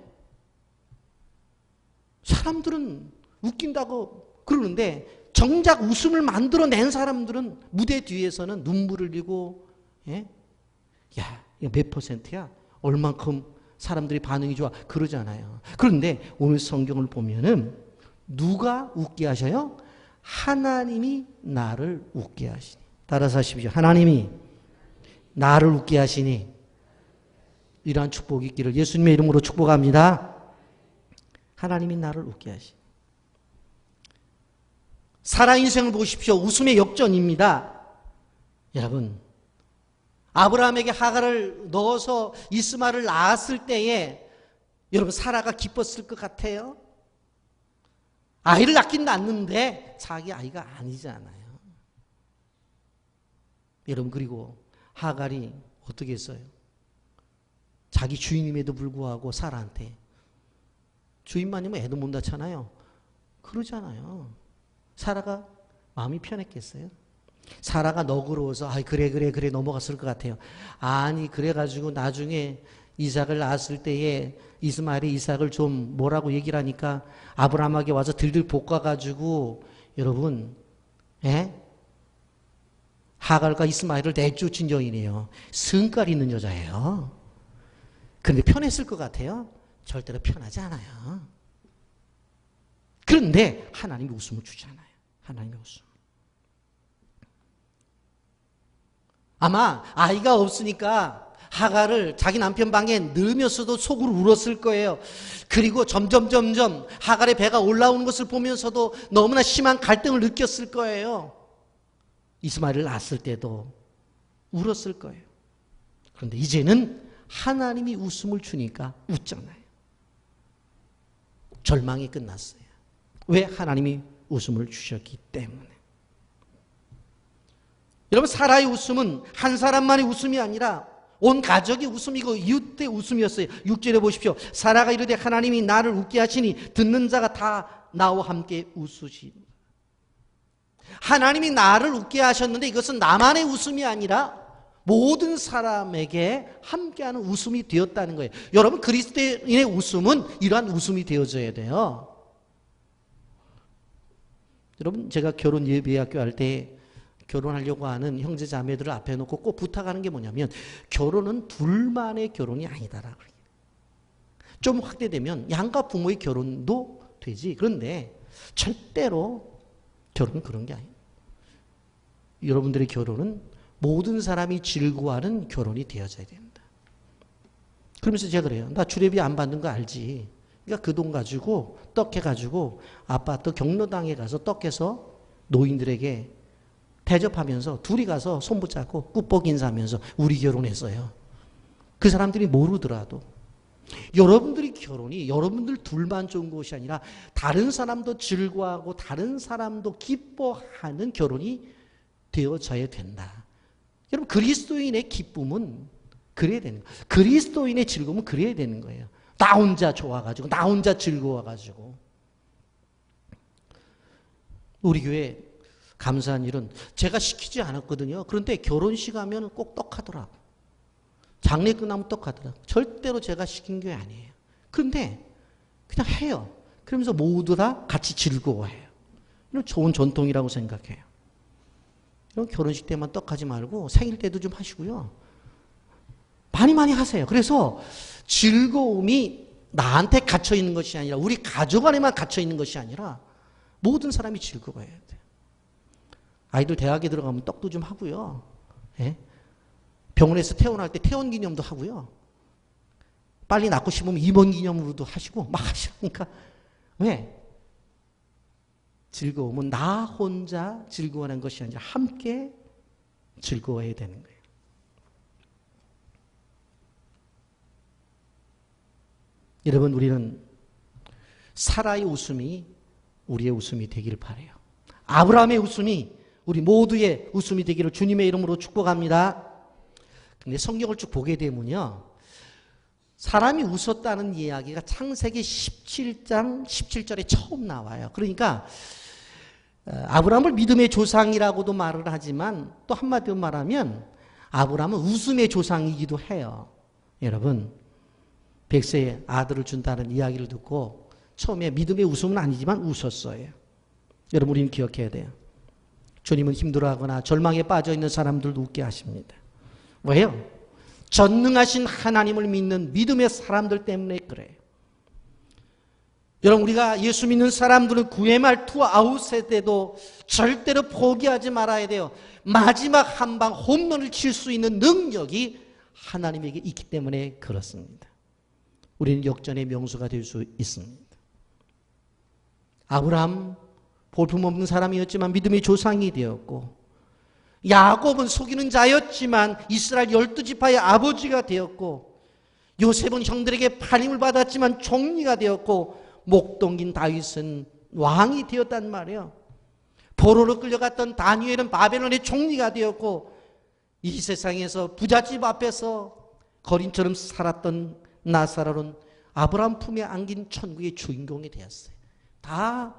사람들은 웃긴다고 그러는데 정작 웃음을 만들어낸 사람들은 무대 뒤에서는 눈물을 흘리고, 예? 야, 이거 몇 %야? 얼만큼 사람들이 반응이 좋아? 그러잖아요. 그런데 오늘 성경을 보면은 누가 웃게 하셔요? 하나님이 나를 웃게 하시니. 따라서 하십시오. 하나님이 나를 웃게 하시니. 이러한 축복이 있기를 예수님의 이름으로 축복합니다. 하나님이 나를 웃게 하시니. 사라 인생을 보십시오. 웃음의 역전입니다. 여러분, 아브라함에게 하갈을 넣어서 이스마엘을 낳았을 때에 여러분 사라가 기뻤을 것 같아요? 아이를 낳긴 낳는데 자기 아이가 아니잖아요. 여러분, 그리고 하갈이 어떻게 했어요? 자기 주인임에도 불구하고 사라한테 주인만 애도 못 낳잖아요. 그러잖아요. 사라가 마음이 편했겠어요? 사라가 너그러워서 그래 넘어갔을 것 같아요. 아니 그래가지고 나중에 이삭을 낳았을 때에 이스마엘이 이삭을 좀 뭐라고 얘기를 하니까 아브라함에게 와서 들들 볶아가지고 여러분 하갈과 이스마엘을 내쫓은 여인이에요. 성깔 있는 여자예요. 그런데 편했을 것 같아요? 절대로 편하지 않아요. 그런데 하나님이 웃음을 주잖아요. 하나님의 웃음. 아마 아이가 없으니까 하갈을 자기 남편 방에 넣으면서도 속으로 울었을 거예요. 그리고 점점 하갈의 배가 올라오는 것을 보면서도 너무나 심한 갈등을 느꼈을 거예요. 이스마엘을 낳았을 때도 울었을 거예요. 그런데 이제는 하나님이 웃음을 주니까 웃잖아요. 절망이 끝났어요. 왜? 하나님이 웃음을 주셨기 때문에. 여러분, 사라의 웃음은 한 사람만의 웃음이 아니라 온 가족이 웃음이고 이웃의 웃음이었어요. 6절에 보십시오. 사라가 이르되 하나님이 나를 웃게 하시니 듣는 자가 다 나와 함께 웃으시니. 하나님이 나를 웃게 하셨는데 이것은 나만의 웃음이 아니라 모든 사람에게 함께하는 웃음이 되었다는 거예요. 여러분, 그리스도인의 웃음은 이러한 웃음이 되어져야 돼요. 여러분, 제가 결혼 예비학교 할 때 결혼하려고 하는 형제 자매들을 앞에 놓고 꼭 부탁하는 게 뭐냐면 결혼은 둘만의 결혼이 아니다라고. 좀 확대되면 양가 부모의 결혼도 되지. 그런데 절대로 결혼은 그런 게 아니에요. 여러분들의 결혼은 모든 사람이 즐거워하는 결혼이 되어져야 된다. 그러면서 제가 그래요. 나 주례비 안 받는 거 알지? 그러니까 그 돈 가지고 떡 해가지고 아파트 경로당에 가서 떡 해서 노인들에게 대접하면서 둘이 가서 손 붙잡고 꾹뻑 인사하면서 우리 결혼했어요. 그 사람들이 모르더라도 여러분들이 결혼이 여러분들 둘만 좋은 것이 아니라 다른 사람도 즐거워하고 다른 사람도 기뻐하는 결혼이 되어져야 된다. 여러분, 그리스도인의 기쁨은 그래야 되는 거예요. 그리스도인의 즐거움은 그래야 되는 거예요. 나 혼자 좋아가지고 나 혼자 즐거워가지고. 우리 교회 감사한 일은 제가 시키지 않았거든요. 그런데 결혼식 하면 꼭 떡하더라고. 장례 끝나면 떡하더라고. 절대로 제가 시킨 게 아니에요. 그런데 그냥 해요. 그러면서 모두 다 같이 즐거워해요. 이건 좋은 전통이라고 생각해요. 이런 결혼식 때만 떡하지 말고 생일 때도 좀 하시고요. 많이 하세요. 그래서 즐거움이 나한테 갇혀 있는 것이 아니라 우리 가족 안에만 갇혀 있는 것이 아니라 모든 사람이 즐거워해야 돼요. 아이들 대학에 들어가면 떡도 좀 하고요. 예? 병원에서 퇴원할 때 퇴원 기념도 하고요. 빨리 낳고 싶으면 입원 기념으로도 하시고 막 하시니까. 왜? 즐거움은 나 혼자 즐거워하는 것이 아니라 함께 즐거워해야 되는 거예요. 여러분, 우리는 사라의 웃음이 우리의 웃음이 되기를 바라요. 아브라함의 웃음이 우리 모두의 웃음이 되기를 주님의 이름으로 축복합니다. 근데 성경을 쭉 보게 되면요, 사람이 웃었다는 이야기가 창세기 17장 17절에 처음 나와요. 그러니까 아브라함을 믿음의 조상이라고도 말을 하지만 또 한마디로 말하면 아브라함은 웃음의 조상이기도 해요. 여러분, 100세의 아들을 준다는 이야기를 듣고 처음에 믿음의 웃음은 아니지만 웃었어요. 여러분, 우리는 기억해야 돼요. 주님은 힘들어하거나 절망에 빠져있는 사람들도 웃게 하십니다. 왜요? 전능하신 하나님을 믿는 믿음의 사람들 때문에 그래요. 여러분, 우리가 예수 믿는 사람들은 구의 말 투 아웃 때도 절대로 포기하지 말아야 돼요. 마지막 한 방 홈런을 칠 수 있는 능력이 하나님에게 있기 때문에 그렇습니다. 우리는 역전의 명수가 될 수 있습니다. 아브라함 볼품없는 사람이었지만 믿음의 조상이 되었고, 야곱은 속이는 자였지만 이스라엘 12지파의 아버지가 되었고, 요셉은 형들에게 팔림을 받았지만 총리가 되었고, 목동긴 다윗은 왕이 되었단 말이에요. 포로로 끌려갔던 다니엘은 바벨론의 총리가 되었고, 이 세상에서 부잣집 앞에서 거린처럼 살았던 나사로는 아브라함 품에 안긴 천국의 주인공이 되었어요. 다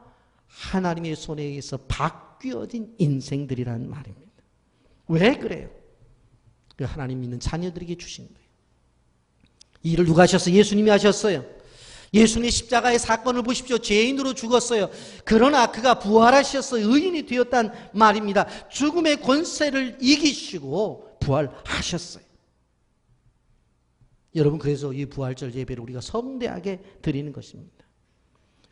하나님의 손에 의해서 바뀌어진 인생들이란 말입니다. 왜 그래요? 그 하나님 믿는 자녀들에게 주신 거예요. 이 일을 누가 하셨어요? 예수님이 하셨어요. 예수님의 십자가의 사건을 보십시오. 죄인으로 죽었어요. 그러나 그가 부활하셔서 의인이 되었단 말입니다. 죽음의 권세를 이기시고 부활하셨어요. 여러분, 그래서 이 부활절 예배를 우리가 성대하게 드리는 것입니다.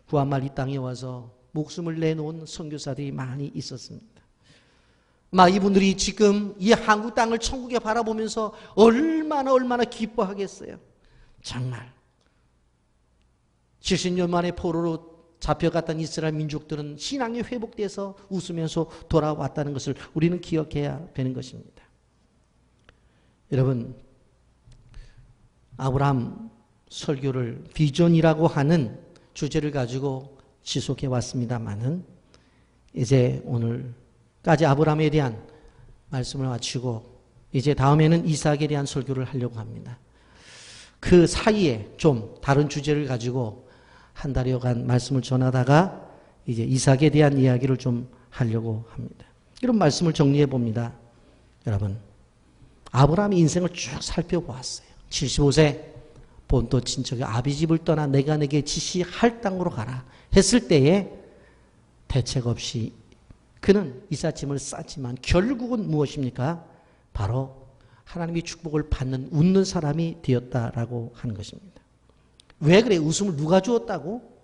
구한말 이 땅에 와서 목숨을 내놓은 선교사들이 많이 있었습니다. 이분들이 지금 이 한국 땅을 천국에 바라보면서 얼마나 기뻐하겠어요. 정말 70년 만에 포로로 잡혀갔던 이스라엘 민족들은 신앙이 회복돼서 웃으면서 돌아왔다는 것을 우리는 기억해야 되는 것입니다. 여러분, 아브라함 설교를 비전이라고 하는 주제를 가지고 지속해 왔습니다만은 이제 오늘까지 아브라함에 대한 말씀을 마치고 이제 다음에는 이삭에 대한 설교를 하려고 합니다. 그 사이에 좀 다른 주제를 가지고 한 달여간 말씀을 전하다가 이제 이삭에 대한 이야기를 좀 하려고 합니다. 이런 말씀을 정리해 봅니다. 여러분, 아브라함의 인생을 쭉 살펴보았어요. 75세 본토 친척의 아비집을 떠나 내가 내게 지시할 땅으로 가라 했을 때에 대책 없이 그는 이삿짐을 쌌지만 결국은 무엇입니까? 바로 하나님의 축복을 받는 웃는 사람이 되었다라고 하는 것입니다. 왜 그래? 웃음을 누가 주었다고?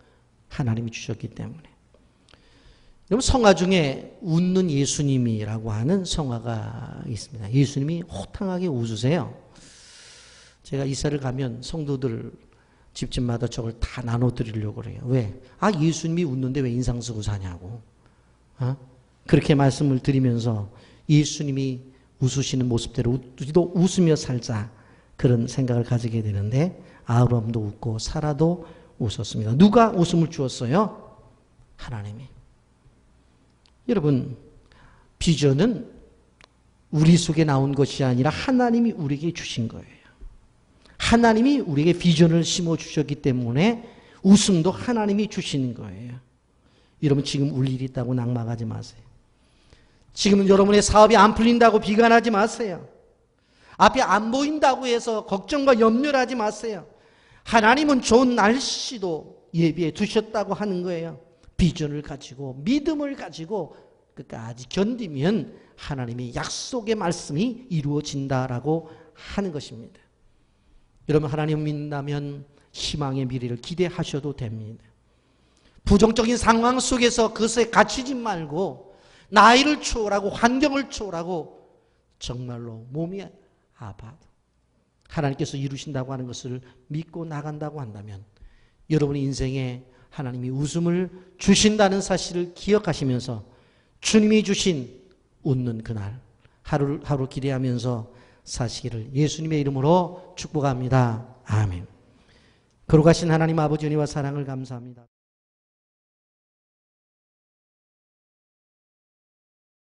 하나님이 주셨기 때문에. 여러분, 성화 중에 웃는 예수님이라고 하는 성화가 있습니다. 예수님이 호탕하게 웃으세요. 제가 이사를 가면 성도들 집집마다 저걸 다 나눠드리려고 그래요. 왜? 예수님이 웃는데 왜 인상 쓰고 사냐고. 그렇게 말씀을 드리면서 예수님이 웃으시는 모습대로 우리도 웃으며 살자, 그런 생각을 가지게 되는데 아브라함도 웃고 사라도 웃었습니다. 누가 웃음을 주었어요? 하나님이. 여러분, 비전은 우리 속에 나온 것이 아니라 하나님이 우리에게 주신 거예요. 하나님이 우리에게 비전을 심어주셨기 때문에 웃음도 하나님이 주시는 거예요. 여러분, 지금 울 일이 있다고 낙망하지 마세요. 지금 여러분의 사업이 안 풀린다고 비관하지 마세요. 앞이 안 보인다고 해서 걱정과 염려를 하지 마세요. 하나님은 좋은 날씨도 예비해 두셨다고 하는 거예요. 비전을 가지고 믿음을 가지고 끝까지 견디면 하나님의 약속의 말씀이 이루어진다라고 하는 것입니다. 여러분, 하나님을 믿는다면 희망의 미래를 기대하셔도 됩니다. 부정적인 상황 속에서 그것에 갇히지 말고 나이를 초월하고 환경을 초월하고 정말로 몸이 아파도 하나님께서 이루신다고 하는 것을 믿고 나간다고 한다면 여러분의 인생에 하나님이 웃음을 주신다는 사실을 기억하시면서 주님이 주신 웃는 그날 하루 기대하면서 사시기를 예수님의 이름으로 축복합니다. 아멘. 거룩하신 하나님 아버지 은혜와 사랑을 감사합니다.